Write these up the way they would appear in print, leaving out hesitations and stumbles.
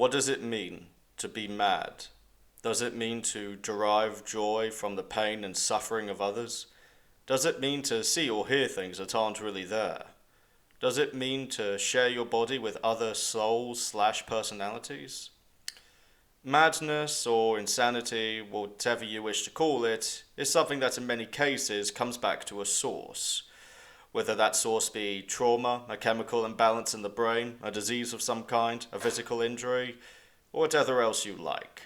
What does it mean to be mad? Does it mean to derive joy from the pain and suffering of others? Does it mean to see or hear things that aren't really there? Does it mean to share your body with other souls/personalities? Madness or insanity, whatever you wish to call it, is something that in many cases comes back to a source. Whether that source be trauma, a chemical imbalance in the brain, a disease of some kind, a physical injury, or whatever else you like.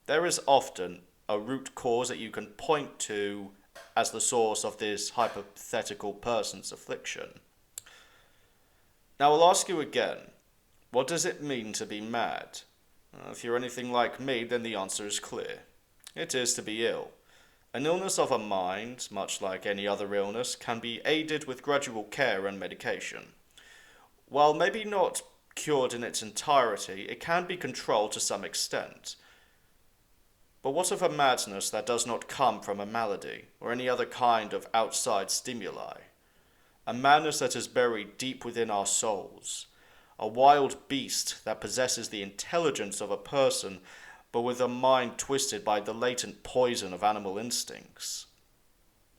There is often a root cause that you can point to as the source of this hypothetical person's affliction. Now I'll ask you again, what does it mean to be mad? If you're anything like me, then the answer is clear. It is to be ill. An illness of a mind, much like any other illness, can be aided with gradual care and medication. While maybe not cured in its entirety, it can be controlled to some extent. But what of a madness that does not come from a malady or any other kind of outside stimuli? A madness that is buried deep within our souls. A wild beast that possesses the intelligence of a person but with a mind twisted by the latent poison of animal instincts.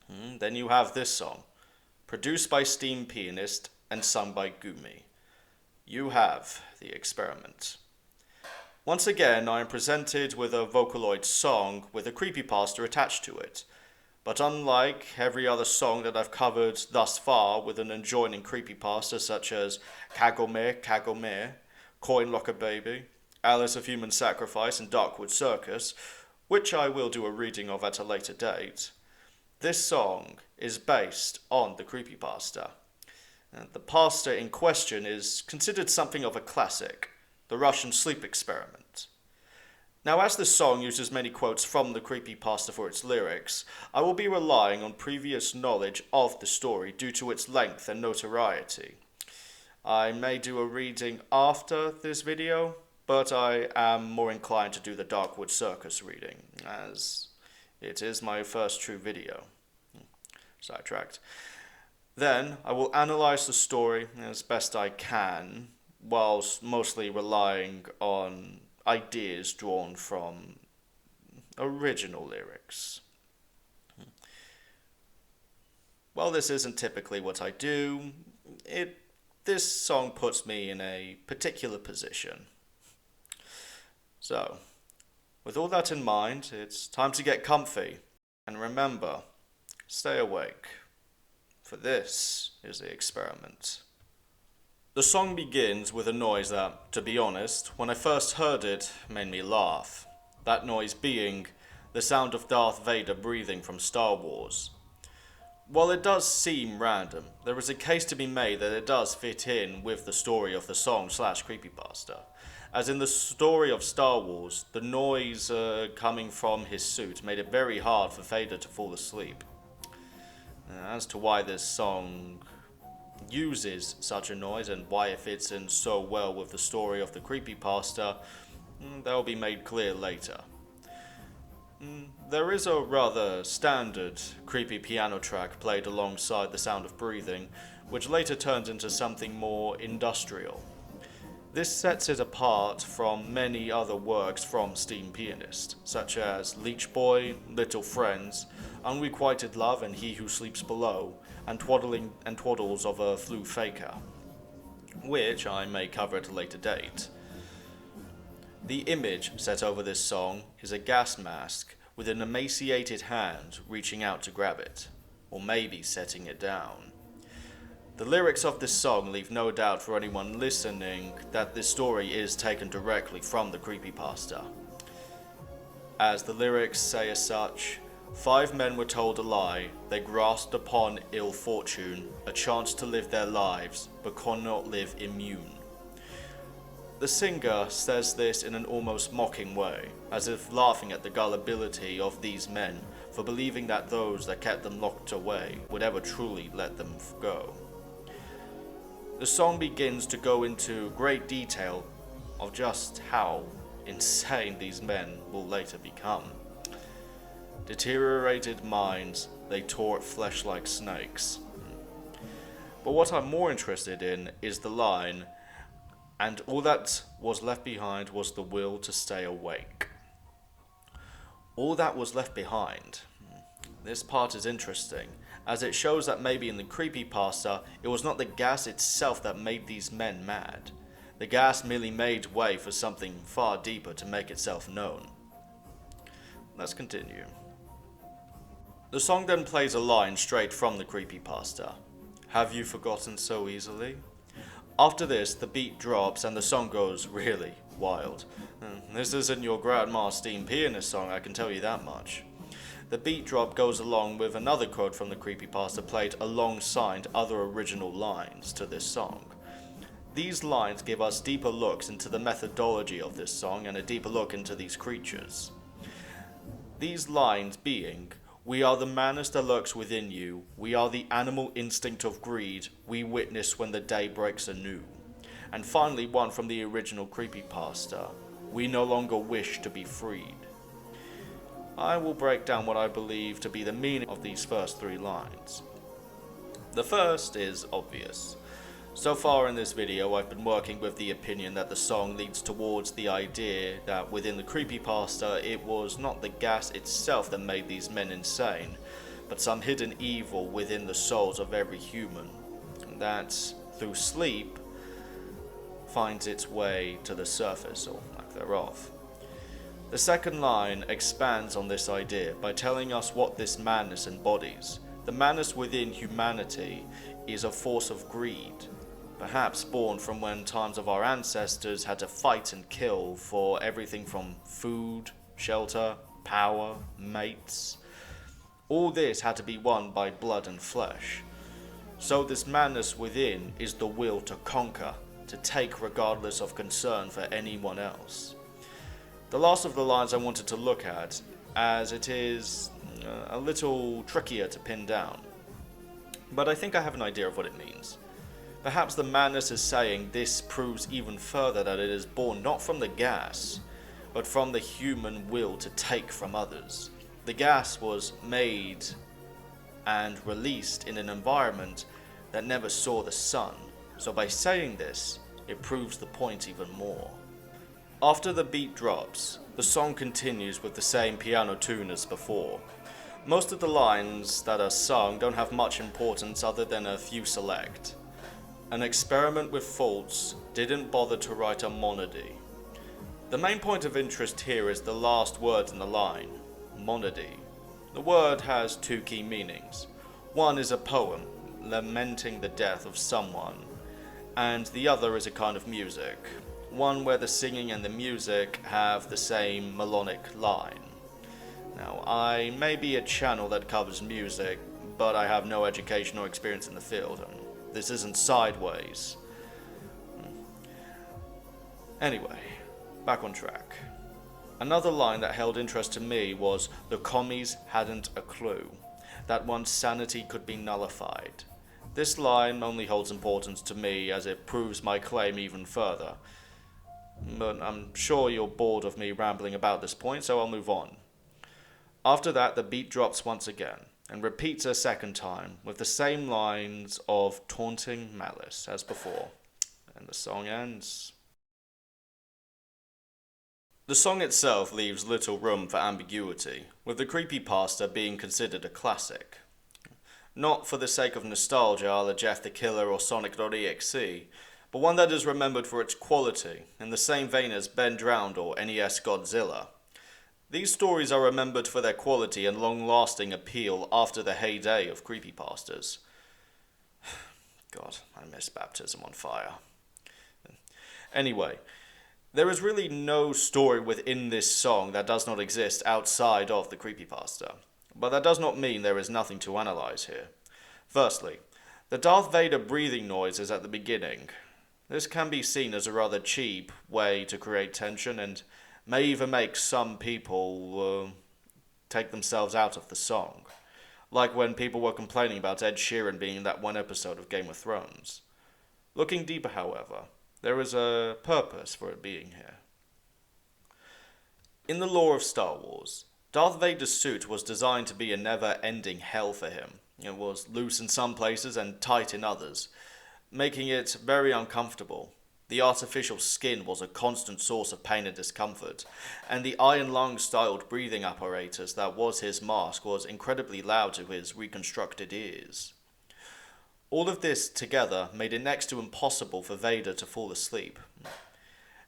Then you have this song, produced by SteamPianist and sung by Gumi. You have the experiment. Once again, I am presented with a Vocaloid song with a creepypasta attached to it. But unlike every other song that I've covered thus far with an adjoining creepypasta such as Kagome Kagome, Coin Locker Baby, Alice of Human Sacrifice, and Darkwood Circus, which I will do a reading of at a later date, this song is based on the creepypasta. The pasta in question is considered something of a classic, the Russian sleep experiment. Now, as this song uses many quotes from the creepypasta for its lyrics, I will be relying on previous knowledge of the story due to its length and notoriety. I may do a reading after this video, but I am more inclined to do the Darkwood Circus reading, as it is my first true video. Sidetracked. Then I will analyze the story as best I can, whilst mostly relying on ideas drawn from original lyrics. While this isn't typically what I do, this song puts me in a particular position. So, with all that in mind, it's time to get comfy, and remember, stay awake, for this is the experiment. The song begins with a noise that, to be honest, when I first heard it, made me laugh. That noise being the sound of Darth Vader breathing from Star Wars. While it does seem random, there is a case to be made that it does fit in with the story of the song/creepypasta. As in the story of Star Wars, the noise coming from his suit made it very hard for Vader to fall asleep. As to why this song uses such a noise and why it fits in so well with the story of the creepypasta, that will be made clear later. There is a rather standard creepy piano track played alongside the sound of breathing, which later turns into something more industrial. This sets it apart from many other works from SteamPianist, such as Leech Boy, Little Friends, Unrequited Love and He Who Sleeps Below, and Twaddling and Twaddles of a Flu Faker, which I may cover at a later date. The image set over this song is a gas mask with an emaciated hand reaching out to grab it, or maybe setting it down. The lyrics of this song leave no doubt for anyone listening that this story is taken directly from the creepypasta. As the lyrics say as such, 5 men were told a lie, they grasped upon ill fortune, a chance to live their lives, but could not live immune. The singer says this in an almost mocking way, as if laughing at the gullibility of these men for believing that those that kept them locked away would ever truly let them go. The song begins to go into great detail of just how insane these men will later become. Deteriorated minds, they tore at flesh like snakes. But what I'm more interested in is the line, and all that was left behind was the will to stay awake. All that was left behind. This part is interesting, as it shows that maybe in the creepypasta, it was not the gas itself that made these men mad. The gas merely made way for something far deeper to make itself known. Let's continue. The song then plays a line straight from the creepypasta. Have you forgotten so easily? After this, the beat drops and the song goes really wild. This isn't your grandma's SteamPianist song, I can tell you that much. The beat drop goes along with another quote from the creepypasta played alongside other original lines to this song. These lines give us deeper looks into the methodology of this song and a deeper look into these creatures. These lines being, we are the madness that lurks within you, we are the animal instinct of greed, we witness when the day breaks anew. And finally one from the original creepypasta, we no longer wish to be freed. I will break down what I believe to be the meaning of these first three lines. The first is obvious. So far in this video I've been working with the opinion that the song leads towards the idea that within the creepypasta it was not the gas itself that made these men insane, but some hidden evil within the souls of every human, that through sleep finds its way to the surface or lack thereof. The second line expands on this idea by telling us what this madness embodies. The madness within humanity is a force of greed, perhaps born from when times of our ancestors had to fight and kill for everything from food, shelter, power, mates. All this had to be won by blood and flesh. So this madness within is the will to conquer, to take regardless of concern for anyone else. The last of the lines I wanted to look at, as it is a little trickier to pin down, but I think I have an idea of what it means. Perhaps the madness is saying this proves even further that it is born not from the gas, but from the human will to take from others. The gas was made and released in an environment that never saw the sun, so by saying this, it proves the point even more. After the beat drops, the song continues with the same piano tune as before. Most of the lines that are sung don't have much importance other than a few select. An experiment with faults didn't bother to write a monody. The main point of interest here is the last word in the line, monody. The word has two key meanings. One is a poem, lamenting the death of someone, and the other is a kind of music, one where the singing and the music have the same melodic line. Now, I may be a channel that covers music, but I have no education or experience in the field. This isn't Sideways. Anyway, back on track. Another line that held interest to me was, the commies hadn't a clue that one's sanity could be nullified. This line only holds importance to me as it proves my claim even further. But I'm sure you're bored of me rambling about this point, so I'll move on. After that, the beat drops once again, and repeats a second time with the same lines of taunting malice as before, and the song ends. The song itself leaves little room for ambiguity, with the creepypasta being considered a classic. Not for the sake of nostalgia a la Jeff the Killer or Sonic.exe, but one that is remembered for its quality, in the same vein as Ben Drowned or NES Godzilla. These stories are remembered for their quality and long-lasting appeal after the heyday of creepypastas. God, I miss Baptism on Fire. Anyway, there is really no story within this song that does not exist outside of the creepypasta, but that does not mean there is nothing to analyze here. Firstly, the Darth Vader breathing noises at the beginning. This can be seen as a rather cheap way to create tension and may even make some people take themselves out of the song, like when people were complaining about Ed Sheeran being in that one episode of Game of Thrones. Looking deeper, however, there is a purpose for it being here. In the lore of Star Wars, Darth Vader's suit was designed to be a never-ending hell for him. It was loose in some places and tight in others, making it very uncomfortable. The artificial skin was a constant source of pain and discomfort, and the iron lung styled breathing apparatus that was his mask was incredibly loud to his reconstructed ears. All of this together made it next to impossible for Vader to fall asleep.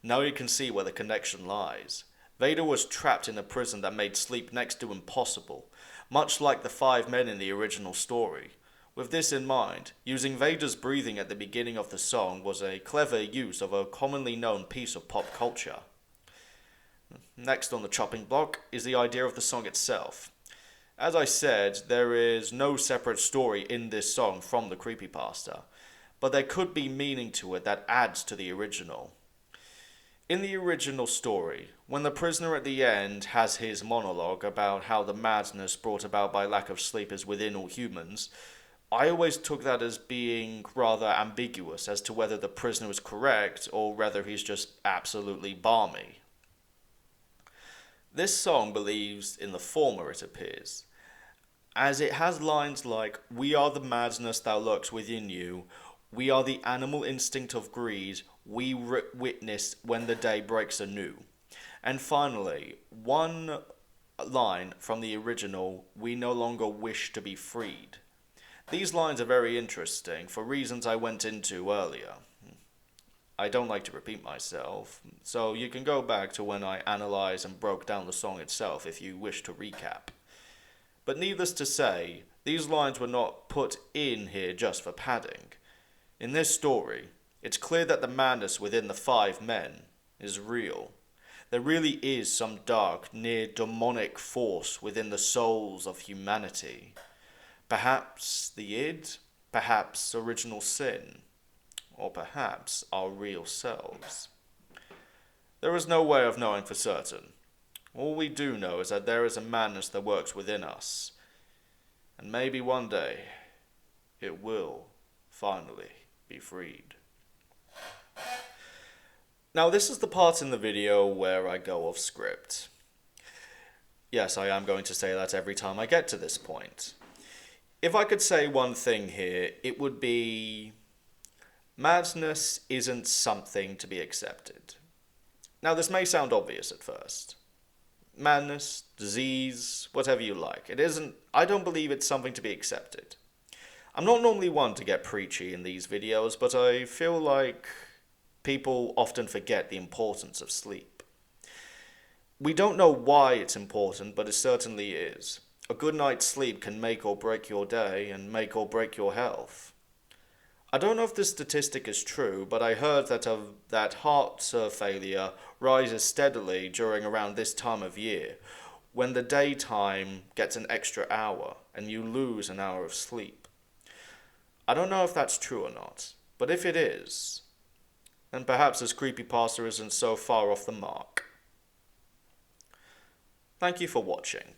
Now you can see where the connection lies. Vader was trapped in a prison that made sleep next to impossible, much like the 5 men in the original story. With this in mind, using Vader's breathing at the beginning of the song was a clever use of a commonly known piece of pop culture. Next on the chopping block is the idea of the song itself. As I said, there is no separate story in this song from the creepypasta, but there could be meaning to it that adds to the original. In the original story, when the prisoner at the end has his monologue about how the madness brought about by lack of sleep is within all humans, I always took that as being rather ambiguous as to whether the prisoner is correct or whether he's just absolutely balmy. This song believes in the former, it appears, as it has lines like, "We are the madness that lurks within you, we are the animal instinct of greed, we witness when the day breaks anew." And finally, one line from the original, "We no longer wish to be freed." These lines are very interesting for reasons I went into earlier. I don't like to repeat myself, so you can go back to when I analysed and broke down the song itself if you wish to recap. But needless to say, these lines were not put in here just for padding. In this story, it's clear that the madness within the 5 men is real. There really is some dark, near demonic force within the souls of humanity. Perhaps the id, perhaps original sin, or perhaps our real selves. There is no way of knowing for certain. All we do know is that there is a madness that works within us, and maybe one day it will finally be freed. Now this is the part in the video where I go off script. Yes, I am going to say that every time I get to this point. If I could say one thing here, it would be madness isn't something to be accepted. Now this may sound obvious at first. Madness, disease, whatever you like. I don't believe it's something to be accepted. I'm not normally one to get preachy in these videos, but I feel like people often forget the importance of sleep. We don't know why it's important, but it certainly is. A good night's sleep can make or break your day and make or break your health. I don't know if this statistic is true, but I heard that heart failure rises steadily during around this time of year, when the daytime gets an extra hour and you lose an hour of sleep. I don't know if that's true or not, but if it is, then perhaps this creepypasta isn't so far off the mark. Thank you for watching.